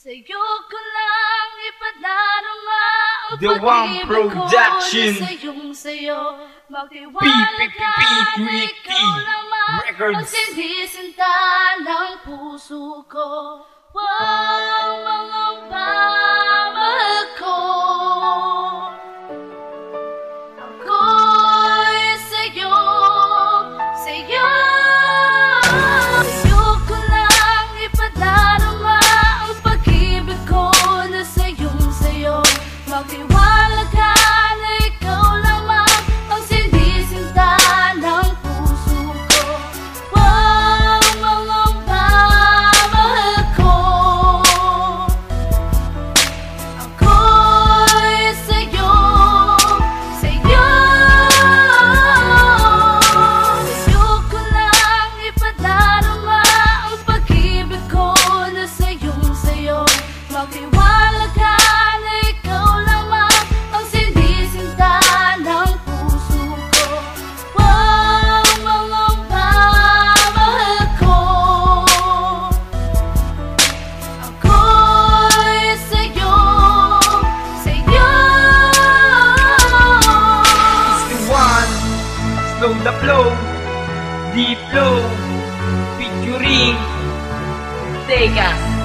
Sa'yo ko lang ipadarama ang The One Production. Sa'yo magtiwala ka na ikaw lamang ang sinisinta ng puso ko. Wow, mga pamahal ko, ako'y sa'yo, sa'yo. Sa'yo ko lang ipadarama ang pag-ibig ko na sa'yo. Magtiwala ka na ikaw lamang ang sinisinta ng puso ko. Wow, mga pamahal ko, ako'y sa'yo, sa'yo. Sa'yo ko lang ipadarama ang pag-ibig ko na sa'yo. Magtiwala ka na ikaw lamang ang sinisinta ng puso ko. Wow, mga pamahal ko, ako'y sa'yo, sa'yo. It's the one, slow the flow, deep flow, featuring Tegas.